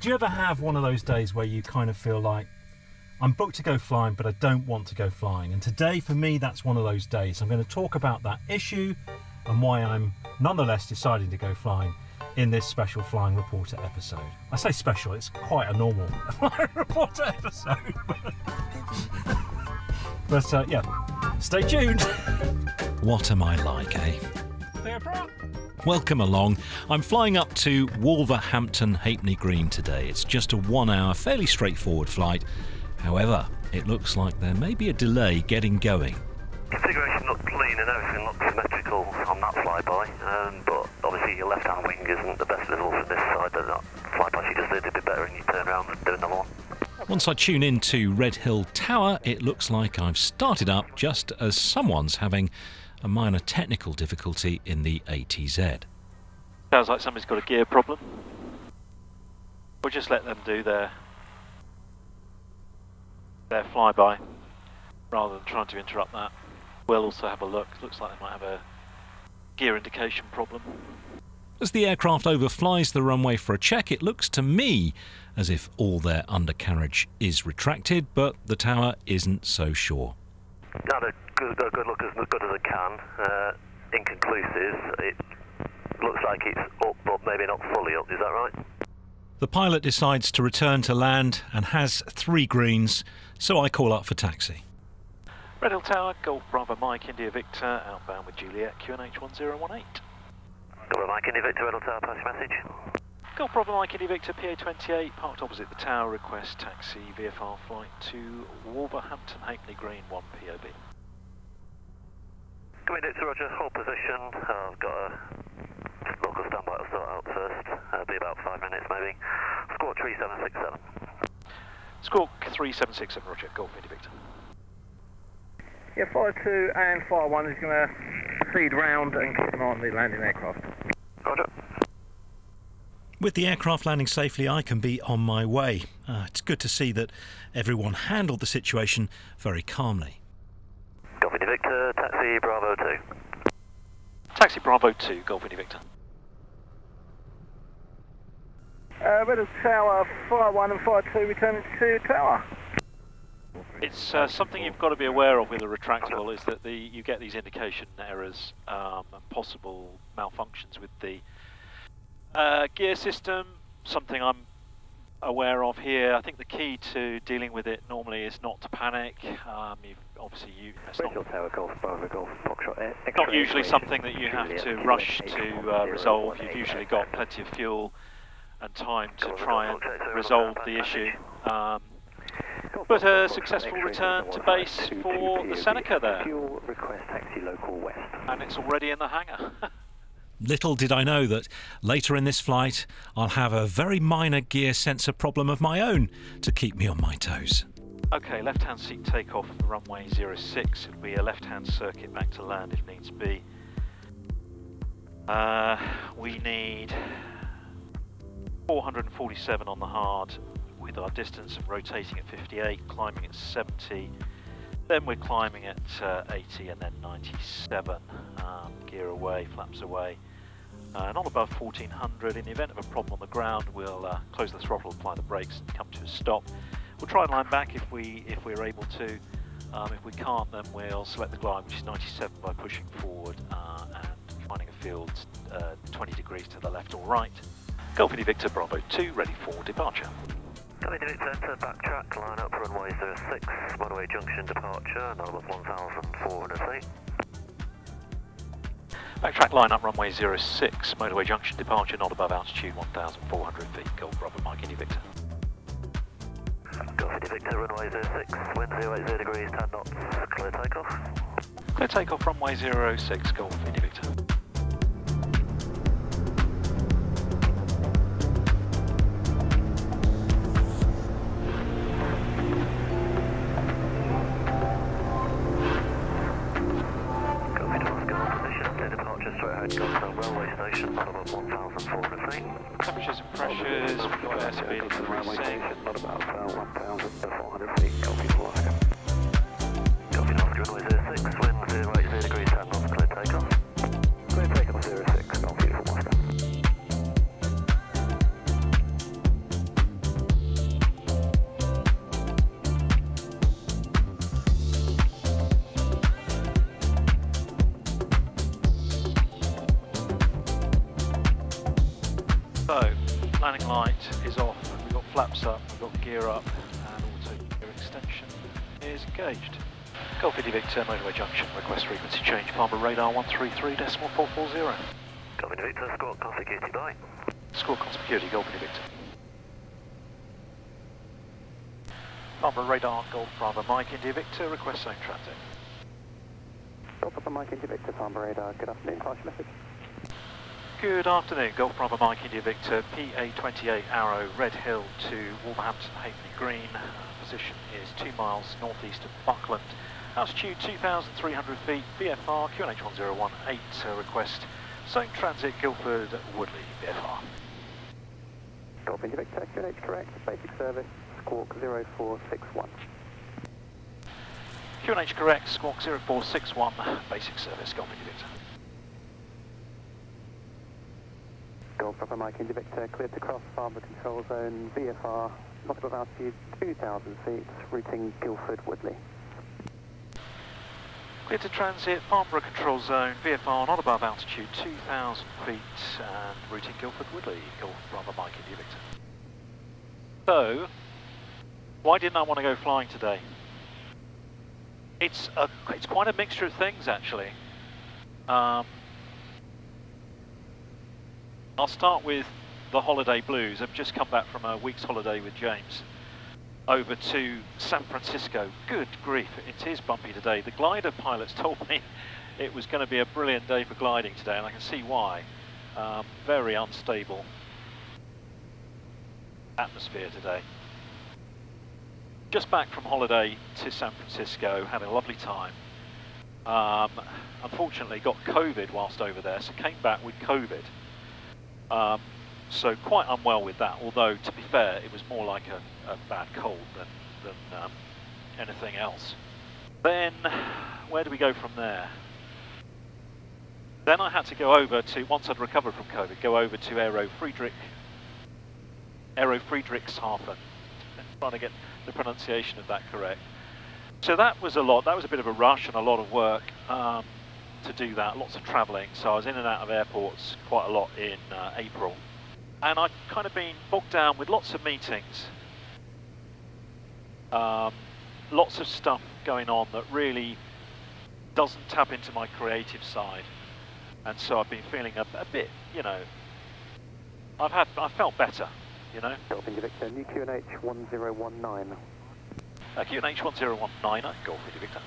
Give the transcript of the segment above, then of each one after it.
Do you ever have one of those days where you kind of feel like, I'm booked to go flying, but I don't want to go flying? And today, for me, that's one of those days. I'm going to talk about that issue and why I'm nonetheless deciding to go flying in this special Flying Reporter episode. I say special, it's quite a normal Flying Reporter episode. But yeah, stay tuned. What am I like, eh? Welcome along. I'm flying up to Wolverhampton Halfpenny Green today. It's just a 1 hour, fairly straightforward flight. However, it looks like there may be a delay getting going. Configuration looks clean and everything looks symmetrical on that flyby, but obviously your left-hand wing isn't the best visible from this side, but that flyby you just did a bit better and you turn around and do another one. Once I tune into Redhill Tower, it looks like I've started up just as someone's having a minor technical difficulty in the ATZ. Sounds like somebody's got a gear problem. We'll just let them do their flyby rather than trying to interrupt that. We'll also have a look. Looks like they might have a gear indication problem. As the aircraft overflies the runway for a check, it looks to me as if all their undercarriage is retracted, but the tower isn't so sure. Had a good look, as good as it can. Inconclusive. It looks like it's up, but maybe not fully up. Is that right? The pilot decides to return to land and has 3 greens, so I call up for taxi. Redhill Tower, Golf Bravo Mike, India Victor, outbound with Juliet, QNH 1018. Golf Mike, India Victor, Redhill Tower, pass your message. Golf Bravo Mike, India Victor, PA28, parked opposite the tower, request taxi VFR flight to Wolverhampton Halfpenny Green, 1 POB. Come in, Victor, roger, hold position. I've got a local standby to sort out first. It'll be about 5 minutes maybe. Squawk 3767. Squawk 3767, roger, Golf India Victor. Yeah, Fire 2 and Fire 1 is going to feed round and keep an eye on the landing aircraft. Roger. With the aircraft landing safely, I can be on my way. It's good to see that everyone handled the situation very calmly. Golf India Victor, taxi Bravo 2. Taxi Bravo 2, Golf India Victor. Redhill Tower, Fire 1 and Fire 2 returning to Tower. It's something you've got to be aware of with a retractable, is that you get these indication errors and possible malfunctions with the gear system. Something I'm aware of here. I think the key to dealing with it normally is not to panic. It's not usually something that you have to rush to resolve. You've usually got plenty of fuel and time to try and resolve the issue. But a successful return to base for the Seneca there. And it's already in the hangar. Little did I know that later in this flight I'll have a very minor gear sensor problem of my own to keep me on my toes. Okay, left-hand seat takeoff from runway 06. It'll be a left-hand circuit back to land if needs be. We need 447 on the hard, with our distance and rotating at 58, climbing at 70, then we're climbing at 80 and then 97, gear away, flaps away, not above 1400. In the event of a problem on the ground, we'll close the throttle, apply the brakes and come to a stop. We'll try and line back if we're able to. If we can't, then we'll select the glide, which is 97, by pushing forward and finding a field 20 degrees to the left or right. Golf India Victor, Bravo 2, ready for departure. Golf India Victor, backtrack, line up, runway 06, motorway junction departure, not above 1,400 feet. Backtrack line up, runway 06, motorway junction departure, not above altitude 1,400 feet. Golf Bravo Mike, India Victor. Golf India Victor, runway 06, wind 080 degrees, 10 knots, clear takeoff. Clear takeoff, runway 06, Golf India Victor. Railway station, not above 1,400 feet. Temperatures and pressures, we've got airspeed increasing. Not about 1,400 feet, Golf Alaska. Golf Alaska, runway 06, wind 080 degrees, 10 knots, clear takeoff. Clear takeoff 06, Golf Alaska. landing light is off, we've got flaps up, we've got gear up, and auto gear extension is engaged. Golf India Victor, motorway junction, request frequency change, Farnborough radar 133.440. Golf India Victor, squawk consecutively by. Squawk on security, Golf India Victor. Farnborough radar, Golf Bravo Mike India Victor, request zone transit. Golf Bravo Mike India Victor, Farnborough radar, good afternoon, flash message. Good afternoon, Golf Bravo Mike India Victor, PA28 Arrow, Redhill to Wolverhampton Halfpenny Green. Position is 2 miles northeast of Buckland. Altitude 2,300 feet, VFR QNH1018, request zone transit Guildford Woodley, VFR. Golf India Victor, QNH correct, basic service, squawk 0461. QNH correct, squawk 0461, basic service, Golf India Victor. Golf Bravo Mike India Victor, cleared to cross Farnborough control zone, VFR, not above altitude 2,000 feet, routing Guildford Woodley. Clear to transit, Farnborough control zone, VFR not above altitude 2,000 feet, and routing Guildford Woodley, Golf Bravo Mike India Victor. So, why didn't I want to go flying today? It's quite a mixture of things actually. I'll start with the holiday blues. I've just come back from a week's holiday with James over to San Francisco. Good grief, it is bumpy today. The glider pilots told me it was going to be a brilliant day for gliding today, and I can see why. Very unstable atmosphere today. Just back from holiday to San Francisco, had a lovely time. Unfortunately got COVID whilst over there, so came back with COVID. So quite unwell with that, although to be fair it was more like a bad cold than anything else. Then where do we go from there? Then I had to go over to, once I'd recovered from COVID, go over to Aero Friedrichshafen, trying to get the pronunciation of that correct. So that was a lot, that was a bit of a rush and a lot of work to do that, lots of travelling. So I was in and out of airports quite a lot in April. And I'd kind of been bogged down with lots of meetings, lots of stuff going on that really doesn't tap into my creative side. And so I've been feeling a bit, you know, I felt better, you know. Golf India Victor, new QNH 1019. QNH 1019, Golf India Victor.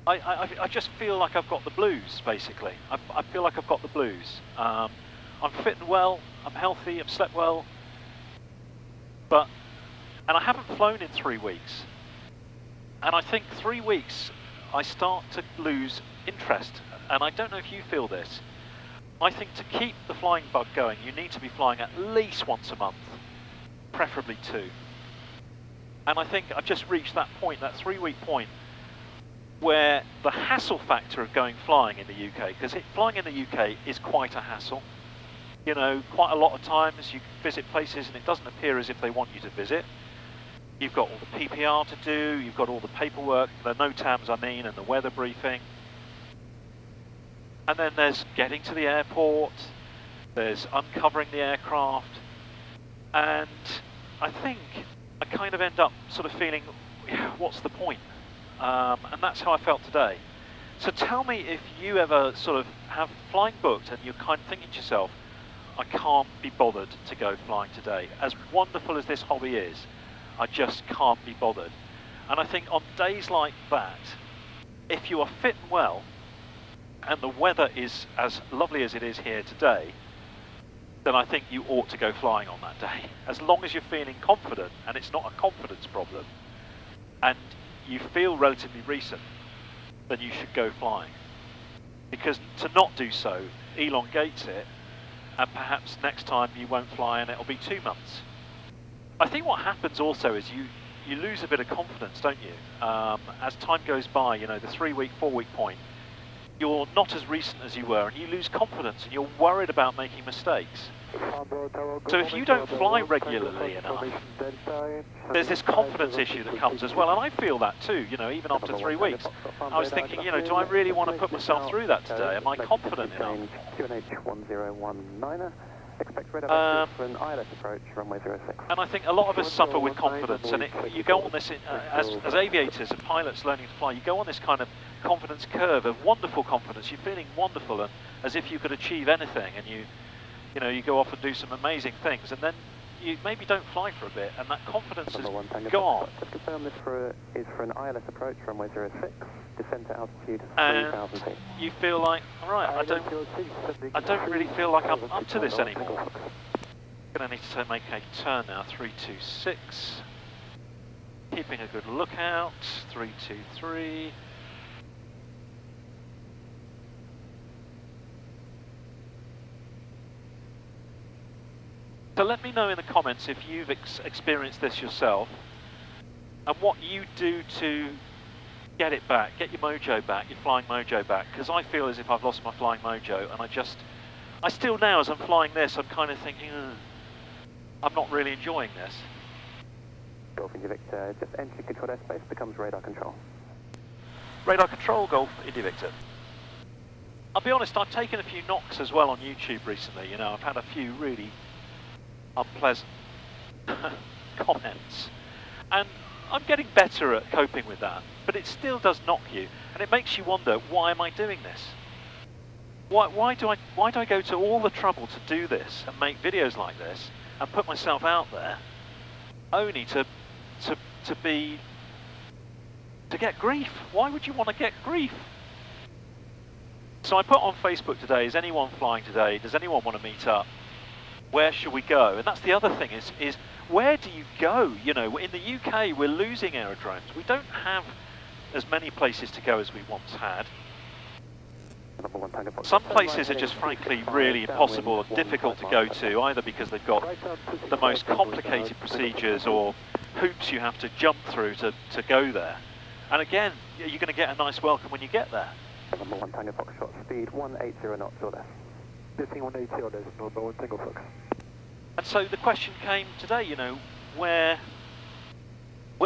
I just feel like I've got the blues, basically. I feel like I've got the blues. I'm fit and well, I'm healthy, I've slept well, and I haven't flown in 3 weeks. And I think 3 weeks, I start to lose interest. And I don't know if you feel this. I think to keep the flying bug going, you need to be flying at least once a month, preferably 2. And I think I've just reached that point, that 3-week point, where the hassle factor of going flying in the UK, because flying in the UK is quite a hassle. You know, quite a lot of times you visit places and it doesn't appear as if they want you to visit. You've got all the PPR to do, you've got all the paperwork, the NOTAMs and the weather briefing. And then there's getting to the airport, there's uncovering the aircraft, and I think I kind of end up sort of feeling, what's the point? And that's how I felt today. So tell me if you ever sort of have flying booked and you're kind of thinking to yourself, I can't be bothered to go flying today. As wonderful as this hobby is, I just can't be bothered. And I think on days like that, if you are fit and well, and the weather is as lovely as it is here today, then I think you ought to go flying on that day. As long as you're feeling confident, and it's not a confidence problem, and you feel relatively recent, then you should go flying. Because to not do so elongates it, and perhaps next time you won't fly and it'll be 2 months. I think what happens also is you lose a bit of confidence, don't you? As time goes by, you know, the 3-week, 4-week point, you're not as recent as you were, and you lose confidence and you're worried about making mistakes. So if you don't fly regularly enough, there's this confidence issue that comes as well, and I feel that too, you know, even after 3 weeks. I was thinking, you know, do I really want to put myself through that today? Am I confident enough? QNH 1019, Expect red for an ILS approach, runway 06. And I think a lot of us suffer with confidence, and you go on this, as aviators and pilots learning to fly, you go on this kind of confidence curve of wonderful confidence. You're feeling wonderful and as if you could achieve anything, and you know, you go off and do some amazing things, and then you maybe don't fly for a bit, and that confidence is gone. Just confirm this is for an ILS approach, runway 06, descent to altitude 3,000 feet. You feel like, all right, I don't really feel like I'm up to this anymore. I'm going to need to make a turn now, 326. Keeping a good lookout, 323. So let me know in the comments if you've experienced this yourself and what you do to get it back, get your mojo back, your flying mojo back, because I feel as if I've lost my flying mojo, and I still now, as I'm flying this, I'm kind of thinking, I'm not really enjoying this. Golf India Victor, just entry control airspace becomes radar control. Radar control, Golf India Victor. I'll be honest, I've taken a few knocks as well on YouTube recently. You know, I've had a few really unpleasant comments, and I'm getting better at coping with that, but it still does knock you, and it makes you wonder, why am I doing this? Why do I go to all the trouble to do this and make videos like this and put myself out there only to get grief? Why would you want to get grief? So I put on Facebook today, is anyone flying today? Does anyone want to meet up? Where should we go? And that's the other thing, is where do you go? You know, in the UK, we're losing aerodromes. We don't have as many places to go as we once had. Some places are just frankly really impossible or difficult to go to, either because they've got the most complicated procedures or hoops you have to jump through to go there. And again, you're going to get a nice welcome when you get there. Number 1 Tango Foxtrot, speed 180 knots or less. Lifting 180 or less, number 1 Tango Fox. And so the question came today, you know, where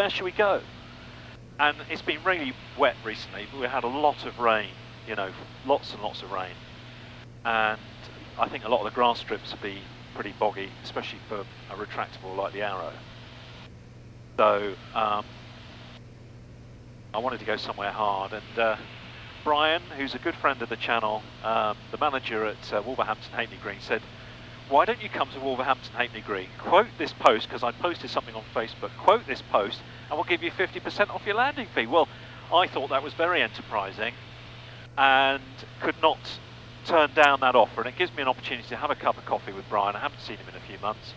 should we go? And it's been really wet recently. We had a lot of rain, you know, lots and lots of rain. And I think a lot of the grass strips will be pretty boggy, especially for a retractable like the Arrow. So I wanted to go somewhere hard, and Brian, who's a good friend of the channel, the manager at Wolverhampton Halfpenny Green, said, why don't you come to Wolverhampton Halfpenny Green, quote this post, because I posted something on Facebook, quote this post and we'll give you 50% off your landing fee. Well, I thought that was very enterprising and could not turn down that offer, and it gives me an opportunity to have a cup of coffee with Brian. I haven't seen him in a few months.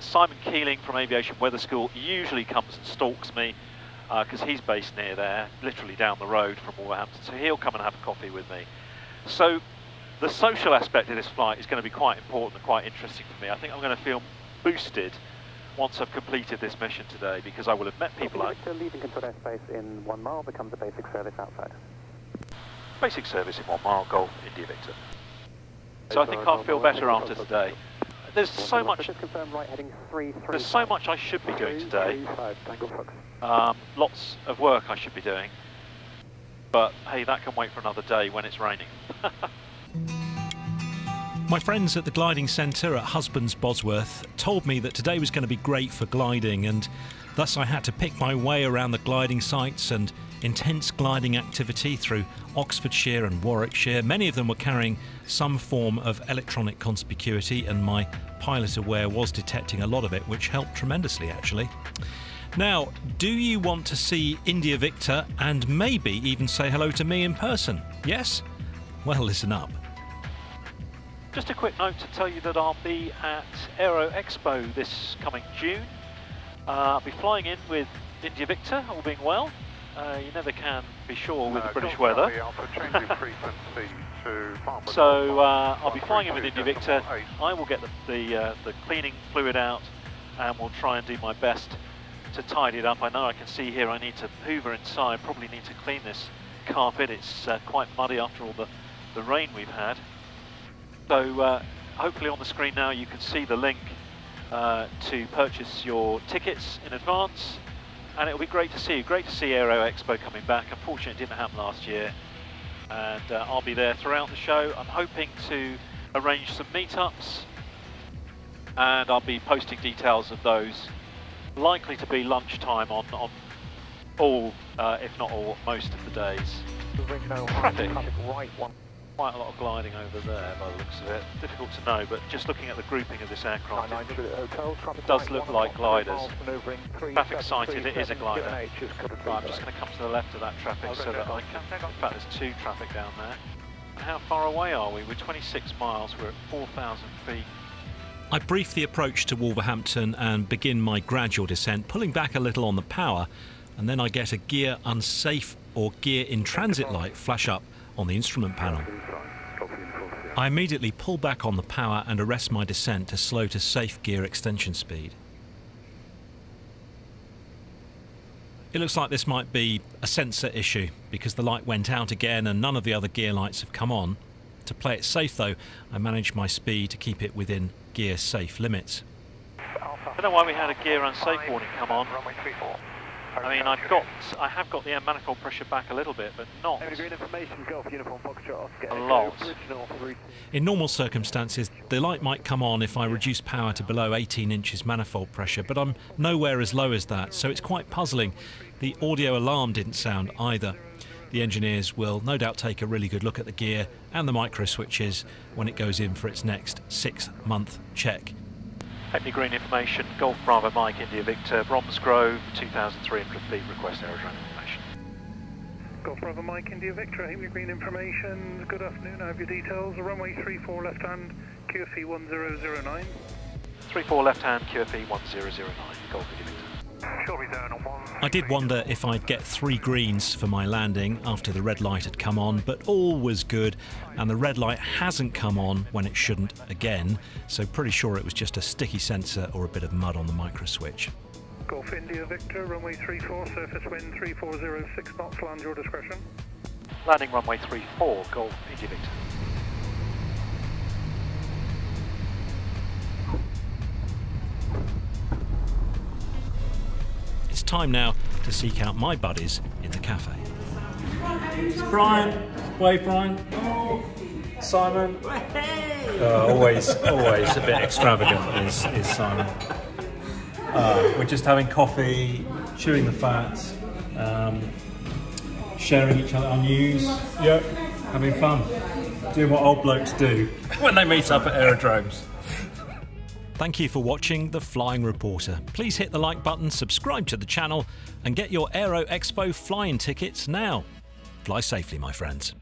Simon Keeling from Aviation Weather School usually comes and stalks me because he's based near there, literally down the road from Wolverhampton, so he'll come and have a coffee with me. So the social aspect of this flight is going to be quite important and quite interesting for me. I think I'm going to feel boosted once I've completed this mission today, because I will have met people like... Leaving control airspace in 1 mile becomes a basic service outside. Basic service in 1 mile, Golf India Victor. So I think I'll feel better after today. There's so much. There's so much I should be doing today. Lots of work I should be doing. But hey, that can wait for another day when it's raining. My friends at the gliding centre at Husbands Bosworth told me that today was going to be great for gliding, and thus I had to pick my way around the gliding sites and intense gliding activity through Oxfordshire and Warwickshire. Many of them were carrying some form of electronic conspicuity, and my pilot aware was detecting a lot of it, which helped tremendously actually. Now, do you want to see India Victor and maybe even say hello to me in person? Yes? Well, listen up. Just a quick note to tell you that I'll be at Aero Expo this coming June. I'll be flying in with India Victor, all being well. You never can be sure with the British weather. So I'll be flying in with India Victor. I will get the cleaning fluid out, and we'll try and do my best to tidy it up. I know I can see here I need to hoover inside, probably need to clean this carpet. It's quite muddy after all the rain we've had. So hopefully on the screen now you can see the link to purchase your tickets in advance, and it'll be great to see you. Great to see Aero Expo coming back. Unfortunately it didn't happen last year, and I'll be there throughout the show. I'm hoping to arrange some meetups and I'll be posting details of those. Likely to be lunchtime on all, if not all, most of the days. Traffic. Quite a lot of gliding over there by the looks of it. Difficult to know, but just looking at the grouping of this aircraft, it does look like gliders. Traffic sighted, it is a glider. Right, I'm just going to come to the left of that traffic so that I can... In fact, there's two traffic down there. And how far away are we? We're 26 miles, we're at 4,000 feet. I brief the approach to Wolverhampton and begin my gradual descent, pulling back a little on the power, and then I get a gear unsafe or gear in transit light flash up on the instrument panel. I immediately pull back on the power and arrest my descent to slow to safe gear extension speed. It looks like this might be a sensor issue because the light went out again and none of the other gear lights have come on. To play it safe though, I managed my speed to keep it within gear safe limits. I don't know why we had a gear unsafe warning come on. I mean, I have got the air manifold pressure back a little bit, but not a lot. In normal circumstances, the light might come on if I reduce power to below 18 inches manifold pressure, but I'm nowhere as low as that, so it's quite puzzling. The audio alarm didn't sound either. The engineers will no doubt take a really good look at the gear and the micro switches when it goes in for its next 6-month check. Halfpenny Green information, Golf Bravo Mike India Victor, Bromsgrove, 2,300 feet, request aerodrome information. Golf Bravo Mike India Victor, Halfpenny Green information, good afternoon, I have your details, runway 34 left hand, QFE 1009. 34 left hand, QFE 1009, Golf India Victor. I did wonder if I'd get 3 greens for my landing after the red light had come on, but all was good and the red light hasn't come on when it shouldn't again, so pretty sure it was just a sticky sensor or a bit of mud on the micro switch. Golf India Victor, runway 34, surface wind 3406 knots, land your discretion. Landing runway 34, Golf India Victor. It's time now to seek out my buddies in the cafe. It's Brian. Wave, Brian. Simon. Always a bit extravagant is Simon. We're just having coffee, chewing the fat, sharing each other our news. Yep, having fun. Doing what old blokes do when they meet up at aerodromes. Thank you for watching The Flying Reporter. Please hit the like button, subscribe to the channel and get your Aero Expo flying tickets now. Fly safely, my friends.